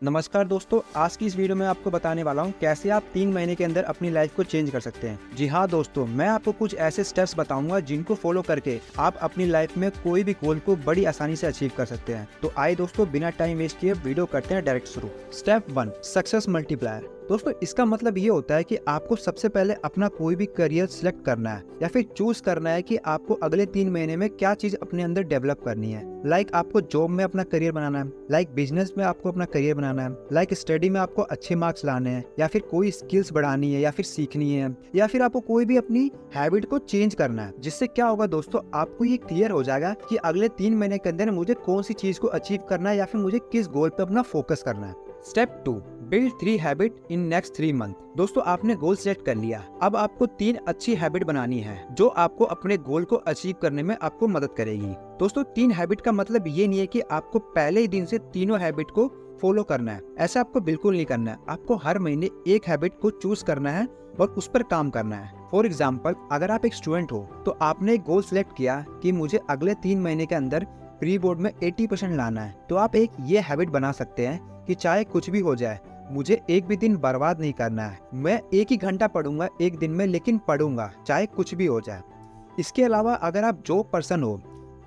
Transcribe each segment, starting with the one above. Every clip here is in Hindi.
नमस्कार दोस्तों, आज की इस वीडियो में आपको बताने वाला हूँ कैसे आप 3 महीने के अंदर अपनी लाइफ को चेंज कर सकते हैं। जी हाँ दोस्तों, मैं आपको कुछ ऐसे स्टेप्स बताऊंगा जिनको फॉलो करके आप अपनी लाइफ में कोई भी गोल को बड़ी आसानी से अचीव कर सकते हैं। तो आइए दोस्तों, बिना टाइम वेस्ट किए वीडियो करते हैं डायरेक्ट शुरू। Step 1, success multiplier. दोस्तों, इसका मतलब ये होता है कि आपको सबसे पहले अपना कोई भी करियर सिलेक्ट करना है या फिर चूज करना है कि आपको अगले 3 महीने में क्या चीज अपने अंदर डेवलप करनी है। लाइक आपको जॉब में अपना करियर बनाना है, लाइक बिजनेस में आपको अपना करियर बनाना है, लाइक स्टडी में आपको अच्छे मार्क्स लाने हैं, या फिर कोई स्किल्स बढ़ानी है या फिर सीखनी है, या फिर आपको कोई भी अपनी हैबिट को चेंज करना है। जिससे क्या होगा दोस्तों, आपको ये क्लियर हो जाएगा कि अगले 3 महीने के अंदर मुझे कौन सी चीज को अचीव करना है या फिर मुझे किस गोल पे अपना फोकस करना है। Step 2, build 3 habit in next 3 month. दोस्तों, आपने गोल सेट कर लिया, अब आपको 3 अच्छी हैबिट बनानी है जो आपको अपने गोल को अचीव करने में आपको मदद करेगी। दोस्तों, 3 हैबिट का मतलब ये नहीं है कि आपको पहले ही दिन से तीनों हैबिट को फॉलो करना है। ऐसा आपको बिल्कुल नहीं करना है। आपको हर महीने एक हैबिट को चूज करना है और उस पर काम करना है। फॉर एग्जाम्पल, अगर आप एक स्टूडेंट हो तो आपने एक गोल सिलेक्ट किया कि मुझे अगले 3 महीने के अंदर प्री बोर्ड में 80% लाना है, तो आप एक ये हैबिट बना सकते हैं कि चाहे कुछ भी हो जाए, मुझे एक भी दिन बर्बाद नहीं करना है। मैं 1 ही घंटा पढ़ूंगा एक दिन में, लेकिन पढ़ूंगा चाहे कुछ भी हो जाए। इसके अलावा अगर आप जॉब पर्सन हो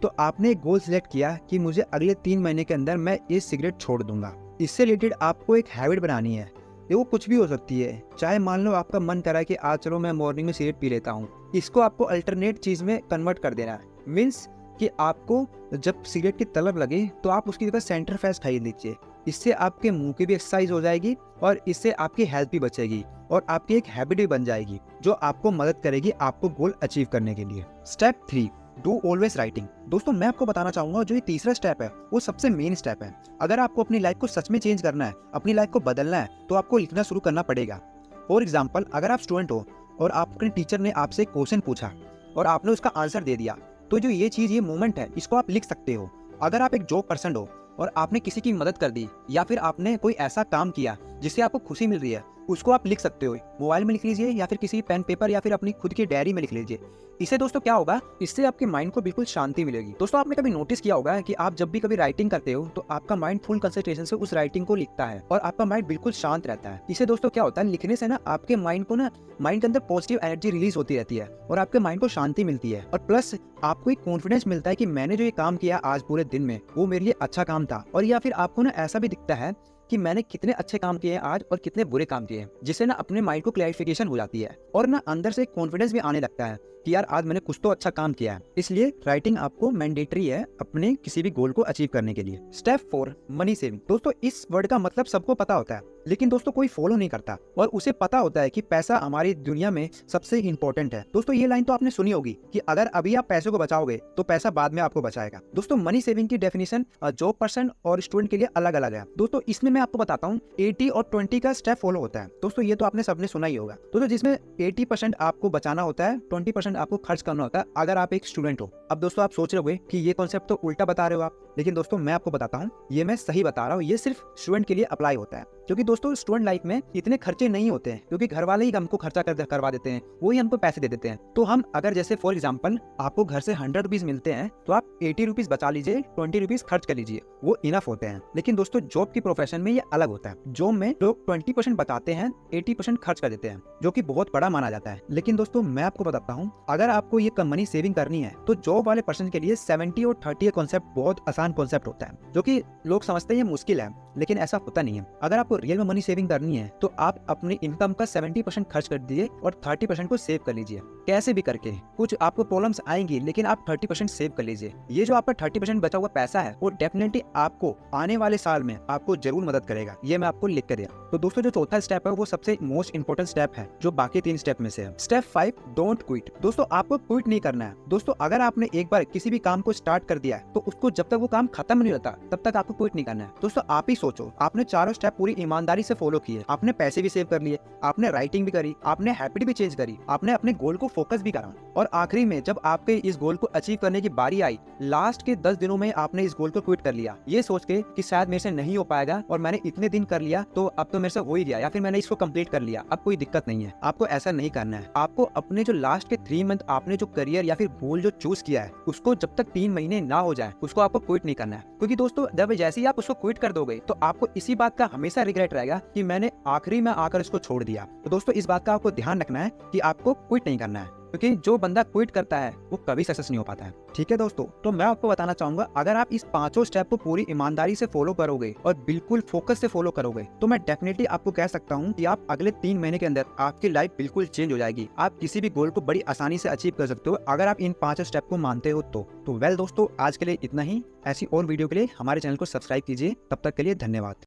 तो आपने एक गोल सिलेक्ट किया कि मुझे अगले 3 महीने के अंदर मैं ये सिगरेट छोड़ दूंगा। इससे रिलेटेड आपको एक हैबिट बनानी है। ये वो कुछ भी हो सकती है, चाहे मान लो आपका मन करा कि आज चलो मैं मॉर्निंग में सिगरेट पी लेता हूँ, इसको आपको अल्टरनेट चीज में कन्वर्ट कर देना है। मीन्स कि आपको जब सिगरेट की तलब लगे तो आप उसकी जगह सेंटर फ्रेश खरीद लीजिए। इससे आपके मुंह की भी एक्सरसाइज हो जाएगी और इससे आपकी हेल्थ भी बचेगी और आपकी एक हैबिट भी बन जाएगी जो आपको मदद करेगी आपको गोल अचीव करने के लिए। Step 3, do always writing. दोस्तों, मैं आपको बताना चाहूंगा जो ये तीसरा स्टेप है वो सबसे मेन स्टेप है। अगर आपको अपनी लाइफ को सच में चेंज करना है, अपनी लाइफ को बदलना है, तो आपको लिखना शुरू करना पड़ेगा। फॉर एग्जाम्पल, अगर आप स्टूडेंट हो और आपके टीचर ने आपसे क्वेश्चन पूछा और आपने उसका आंसर दे दिया, तो जो ये चीज, ये मोमेंट है, इसको आप लिख सकते हो। अगर आप एक जॉब पर्सन हो और आपने किसी की मदद कर दी या फिर आपने कोई ऐसा काम किया जिससे आपको खुशी मिल रही है, उसको आप लिख सकते हो। मोबाइल में लिख लीजिए या फिर किसी पेन पेपर या फिर अपनी खुद की डायरी में लिख लीजिए। इससे दोस्तों क्या होगा, इससे आपके माइंड को बिल्कुल शांति मिलेगी। दोस्तों, आपने कभी नोटिस किया होगा कि आप जब भी कभी राइटिंग करते हो तो आपका माइंड फुल कंसंट्रेशन से उस राइटिंग को लिखता है और आपका माइंड बिल्कुल शांत रहता है। इससे दोस्तों क्या होता है, लिखने से ना आपके माइंड के अंदर पॉजिटिव एनर्जी रिलीज होती रहती है और आपके माइंड को शांति मिलती है। और प्लस आपको एक कॉन्फिडेंस मिलता है कि मैंने जो ये काम किया आज पूरे दिन में वो मेरे लिए अच्छा काम था। और या फिर आपको ना ऐसा भी दिखता है कि मैंने कितने अच्छे काम किए हैं आज और कितने बुरे काम किए हैं, जिससे ना अपने माइंड को क्लैरिफिकेशन हो जाती है और ना अंदर से कॉन्फिडेंस भी आने लगता है कि यार आज मैंने कुछ तो अच्छा काम किया है। इसलिए राइटिंग आपको मैंडेटरी है अपने किसी भी गोल को अचीव करने के लिए। Step 4, money saving. दोस्तों, इस वर्ड का मतलब सबको पता होता है, लेकिन दोस्तों कोई फॉलो नहीं करता और उसे पता होता है कि पैसा हमारी दुनिया में सबसे इंपॉर्टेंट है। दोस्तों, ये लाइन तो आपने सुनी होगी कि अगर अभी आप पैसे को बचाओगे तो पैसा बाद में आपको बचाएगा। दोस्तों, मनी सेविंग की डेफिनेशन जॉब पर्सन और स्टूडेंट के लिए अलग अलग है। दोस्तों, इसमें मैं आपको बताता हूँ 80 और 20 का स्टेप फॉलो होता है। दोस्तों, ये तो आपने सबने सुना ही होगा। दोस्तों, जिसमें 80% आपको बचाना होता है, 20% आपको खर्च करना होता है अगर आप एक स्टूडेंट हो। अब दोस्तों आप सोच रहे होंगे कि ये कॉन्सेप्ट तो उल्टा बता रहे हो आप, लेकिन दोस्तों मैं आपको बताता हूँ ये मैं सही बता रहा हूँ। ये सिर्फ स्टूडेंट के लिए अप्लाई होता है, क्योंकि दोस्तों स्टूडेंट लाइफ में इतने खर्चे नहीं होते हैं, क्योंकि घर वाले ही हमको खर्चा करवा देते हैं, वही हमको पैसे दे देते हैं। तो हम अगर जैसे फॉर एग्जाम्पल आपको घर से 100 रुपीज मिलते हैं तो आप 80 रुपीज बचा लीजिए, 20 रुपीज खर्च कर लीजिए, वो इनफ होते हैं। लेकिन दोस्तों जॉब की प्रोफेशन में ये अलग होता है। जॉब में लोग 20% बताते हैं, 80% खर्च कर देते हैं, जो कि बहुत बड़ा माना जाता है। लेकिन दोस्तों मैं आपको बताता हूँ, अगर आपको ये मनी सेविंग करनी है तो जॉब वाले पर्सन के लिए 70 और 30 कॉन्सेप्ट बहुत आसान कॉन्सेप्ट होता है, जो कि लोग समझते हैं मुश्किल है, लेकिन ऐसा होता नहीं है। अगर आपको रियल में मनी सेविंग करनी है तो आप अपनी इनकम का 70% खर्च कर दीजिए और 30% को सेव कर लीजिए। कैसे भी करके कुछ आपको प्रॉब्लम्स आएंगी, लेकिन आप 30% सेव कर लीजिए। ये जो आपका 30% बचा हुआ पैसा है वो डेफिनेटली आपको आने वाले साल में आपको जरूर मदद करेगा। ये मैं आपको लिख कर दिया। तो दोस्तों जो चौथा स्टेप है वो सबसे मोस्ट इंपोर्टेंट स्टेप है, जो बाकी 3 स्टेप में से है। Step 5, don't quit. दोस्तों आपको क्विट नहीं करना है। दोस्तों अगर आपने एक बार किसी भी काम को स्टार्ट कर दिया है तो उसको जब तक वो काम खत्म नहीं होता तब तक आपको क्विट नहीं करना है। दोस्तों आप ही सोचो, आपने चारों स्टेप पूरी ईमानदारी से फॉलो किए, आपने पैसे भी सेव कर लिए, आपने राइटिंग भी करी, आपने हैबिट भी चेंज करी, आपने अपने गोल को फोकस भी करा, और आखिरी में जब आपके इस गोल को अचीव करने की बारी आई, लास्ट के 10 दिनों में आपने इस गोल को क्विट कर लिया, ये सोच के कि शायद मेरे से नहीं हो पाएगा और मैंने इतने दिन कर लिया तो अब तो मेरे से हो ही गया, या फिर मैंने इसको कंप्लीट कर लिया, अब कोई दिक्कत नहीं है। आपको ऐसा नहीं करना है। आपको अपने जो लास्ट के 3 मंथ आपने जो करियर या फिर गोल जो चूज किया है, उसको जब तक 3 महीने ना हो जाए उसको आपको क्विट नहीं करना है। क्योंकि दोस्तों जब जैसे ही आप उसको क्विट कर दोगे तो आपको इसी बात का हमेशा रिग्रेट रहेगा कि मैंने आखिरी में आकर इसको छोड़ दिया। तो दोस्तों इस बात का आपको ध्यान रखना है कि आपको क्विट नहीं करना है, क्योंकि जो बंदा क्विट करता है वो कभी सक्सेस नहीं हो पाता है। ठीक है दोस्तों, तो मैं आपको बताना चाहूंगा, अगर आप इस 5 स्टेप को पूरी ईमानदारी से फॉलो करोगे और बिल्कुल फोकस से फॉलो करोगे तो मैं डेफिनेटली आपको कह सकता हूं कि आप अगले 3 महीने के अंदर आपकी लाइफ बिल्कुल चेंज हो जाएगी। आप किसी भी गोल को बड़ी आसानी से अचीव कर सकते हो अगर आप इन 5 स्टेप को मानते हो तो वेल दोस्तों, आज के लिए इतना ही। ऐसी और वीडियो के लिए हमारे चैनल को सब्सक्राइब कीजिए। तब तक के लिए धन्यवाद।